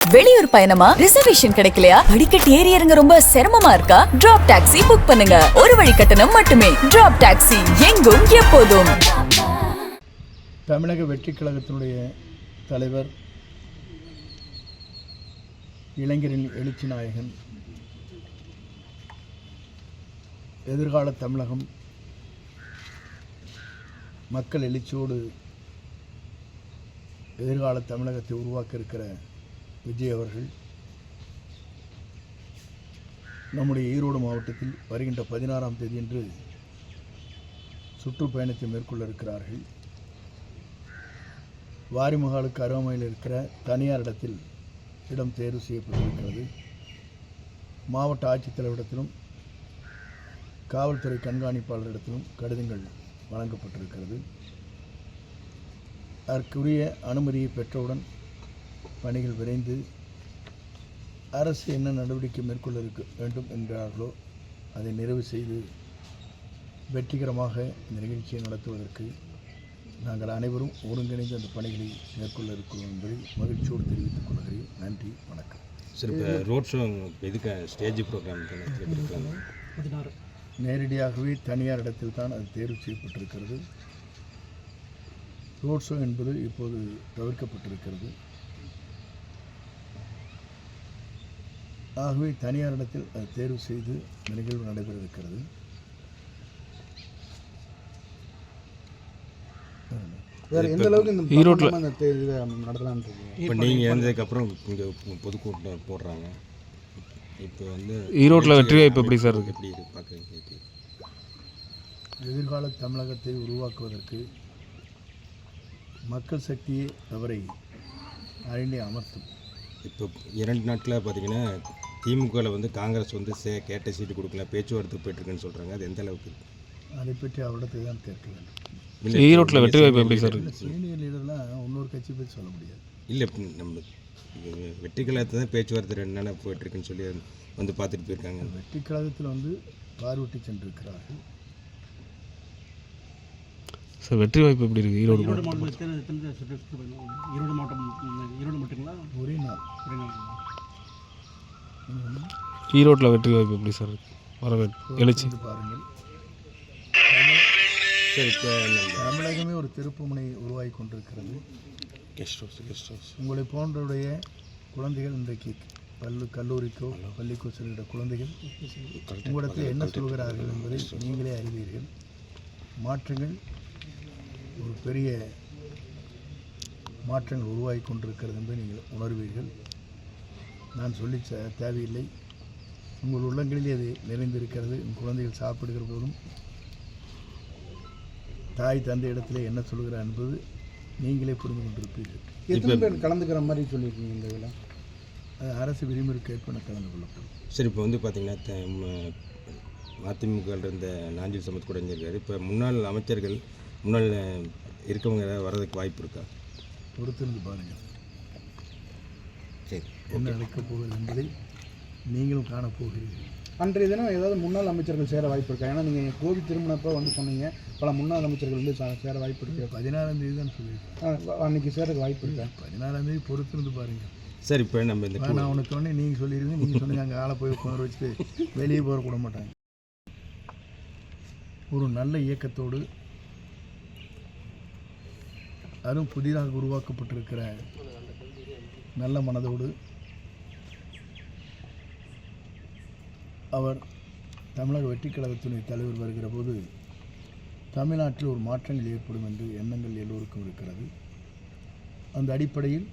வெளியூர் பயணமா? ரிசர்வேஷன் கிடைக்கலையா? படிக்கட்டு ஏறி இறங்க ரொம்ப சிரமமா இருக்கா? டிராப் டாக்ஸி புக் பண்ணுங்க. ஒரு வழி கட்டணம் மட்டுமே. டிராப் டாக்ஸி, எங்கும் எப்போதும். தமிழக வெற்றி கழகத்தினுடைய தலைவர், இளைஞரின் எழுச்சி நாயகன், எதிர்கால தமிழகம் மக்கள் எழுச்சியோடு எதிர்கால தமிழகத்தை உருவாக்க இருக்கிற விஜய் அவர்கள் நம்முடைய ஈரோடு மாவட்டத்தில் வருகின்ற 16ஆம் தேதியன்று சுற்றுப்பயணத்தை மேற்கொள்ள இருக்கிறார்கள். வாரிமகாலுக்கு அருகாமையில் இருக்கிற தனியார் இடத்தில் இடம் தேர்வு செய்யப்பட்டிருக்கிறது. மாவட்ட ஆட்சித்தலைவரிடத்திலும் காவல்துறை கண்காணிப்பாளரிடத்திலும் கடிதங்கள் வழங்கப்பட்டிருக்கிறது. அதற்குரிய அனுமதியை பெற்றவுடன் பணிகள் விரைந்து அரசு என்ன நடவடிக்கை மேற்கொள்ள வேண்டும் என்கிறார்களோ அதை நிறைவு செய்து வெற்றிகரமாக இந்த நிகழ்ச்சியை நடத்துவதற்கு நாங்கள் அனைவரும் ஒருங்கிணைந்து அந்த பணிகளை மேற்கொள்ள இருக்கிறோம் என்பதை மகிழ்ச்சியோடு தெரிவித்துக் கொள்கிறேன். நன்றி, வணக்கம். சார், இப்போ ரோட் ஷோ எதுக்கு ஸ்டேஜ் ப்ரோக்ராம் நேரடியாகவே தனியார் இடத்தில் தான் அது தேர்வு செய்யப்பட்டிருக்கிறது. ரோட் ஷோ என்பது இப்போது தவிர்க்கப்பட்டிருக்கிறது. ஆகவே தனியார் இடத்தில் அது தேர்வு செய்து நிகழ்வு நடைபெற இருக்கிறது. எந்த அளவுக்கு இந்த ஈரோட்டில் நடத்தலான்னு இப்போ நீங்கள் இறந்ததுக்கப்புறம் இங்கே பொதுக்கூட்டம் போடுறாங்க. இப்போ வந்து ஈரோட்டில் வெற்றி வாய்ப்பு எப்படி சார் இருக்கு? எப்படி பார்க்குறீங்க? எதிர்கால தமிழகத்தை உருவாக்குவதற்கு மக்கள் சக்தியை அவரை அறிந்தே அமர்த்தும். இப்போ 2 நாட்களில் பார்த்தீங்கன்னா திமுகவில் வந்து காங்கிரஸ் வந்து கேட்ட சீட்டு கொடுக்கல, பேச்சுவார்த்தை போயிட்டுருக்குன்னு சொல்கிறாங்க. அது எந்த அளவுக்கு? அதை பற்றி அவரிடத்தை தான் கேட்க வேண்டும். ஈரோட்டில் வெற்றி வாய்ப்பு எப்படி சார்? சீனியர் லீடர்லாம் இன்னொரு கட்சி பற்றி சொல்ல முடியாது. இல்லை, நம்ம வெற்றி கழகத்தை தான் பேச்சுவார்த்தை 2 நாளாக போயிட்டுருக்குன்னு சொல்லி வந்து பார்த்துட்டு போயிருக்காங்க. வெற்றி கழகத்தில் வந்து பார்வையிட்டு சென்றிருக்கிறார்கள். சார், வெற்றி வாய்ப்பு எப்படி இருக்குது ஈரோடு மாவட்டம்? ஈரோடு மட்டுங்களா? ஒரே நாள். ஈரோட்டில் வெற்றி வாய்ப்பு எப்படி சார் வரவேற்பு எழுச்சி பாருங்கள். சரி, இப்போ தமிழகமே ஒரு திருப்புமுனை உருவாகி கொண்டிருக்கிறது. கெஸ்ட் ஹவுஸ் உங்களை போன்றவுடைய குழந்தைகள் இன்றைக்கு கல்லூரிக்கோ பள்ளிக்கோ செல்கிற குழந்தைகள் உங்களிடத்தில் என்ன சொல்கிறார்கள் என்பதை நீங்களே அறிவீர்கள். மாற்றங்கள், ஒரு பெரிய மாற்றங்கள் உருவாகி கொண்டிருக்கிறது என்பதை நீங்கள் உணர்வீர்கள். நான் சொல்லி தேவையில்லை. உங்கள் உள்ளங்களிலே அது நிறைந்திருக்கிறது. உங்கள் குழந்தைகள் சாப்பிடுகிற போதும் தாய் தந்தை இடத்துல என்ன சொல்கிறார் என்பது நீங்களே புரிந்து கொண்டிருப்பீர்கள். எத்தனை பேர் கலந்துக்கிற மாதிரி சொல்லியிருக்கீங்க இந்த விழா? அரசு விதிமுறைக்கு ஏற்ப கலந்து கொள்ளப்படும். சரி, இப்போ வந்து பார்த்தீங்கன்னா அதிமுகவில் இருந்த நாஞ்சில் சமத் கூட இருந்திருக்காரு. இப்போ முன்னாள் அமைச்சர்கள் முன்னாள் இருக்கவங்க வர்றதுக்கு வாய்ப்பு இருக்கா? பொறுத்திருந்து பாருங்கள். சரி, என்ன நடக்கப் போகிறது என்பதை நீங்களும் காணப்போகிறீர்கள். அன்றைய தினம் ஏதாவது முன்னாள் அமைச்சர்கள் சேர வாய்ப்பு இருக்கா? ஏன்னா நீங்கள் கோவி திருமணப்போ வந்து சொன்னீங்க பல முன்னாள் அமைச்சர்கள் வந்து சேர வாய்ப்பு இருக்கு. 16ஆம் தேதி தான் சொல்லியிருக்கேன். அன்றைக்கி சேரக்கு வாய்ப்பு இருக்கா? 16ஆம் தேதி பொறுத்திருந்து பாருங்கள். சரி, இப்போ நம்ம இந்த நான் உனக்கு சொன்னேன், நீங்கள் சொல்லிடுங்க. நீங்கள் சொன்னீங்க அங்கே ஆளை போய் உட்காந்து வச்சுட்டு வெளியே போக கூட மாட்டாங்க. ஒரு நல்ல இயக்கத்தோடு, அதுவும் புதிதாக உருவாக்கப்பட்டிருக்கிற நல்ல மனதோடு அவர் தமிழக வெற்றி கழகத்தினுடைய தலைவர் வருகிற போது தமிழ்நாட்டில் ஒரு மாற்றங்கள் ஏற்படும் என்று எண்ணங்கள் எல்லோருக்கும் இருக்கிறது. அந்த அடிப்படையில்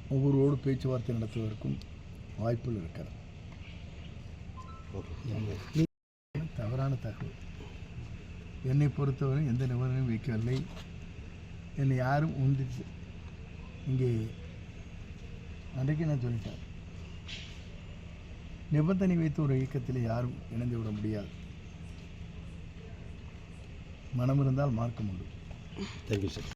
ஒவ்வொருவரோடு பேச்சுவார்த்தை நடத்துவதற்கும் வாய்ப்புகள் இருக்கிறது. தவறான தகவல். என்னை பொறுத்தவரை எந்த நிபந்தனையும் வைக்கவில்லை. என்னை யாரும் உந்திச்சு இங்கே அன்றைக்கு நான் சொல்லிட்டேன், நிபந்தனை வைத்து ஒரு இயக்கத்தில் யாரும் இணைந்து விட முடியாது. மனம் இருந்தால் மார்க்கம் உண்டு. Thank you sir.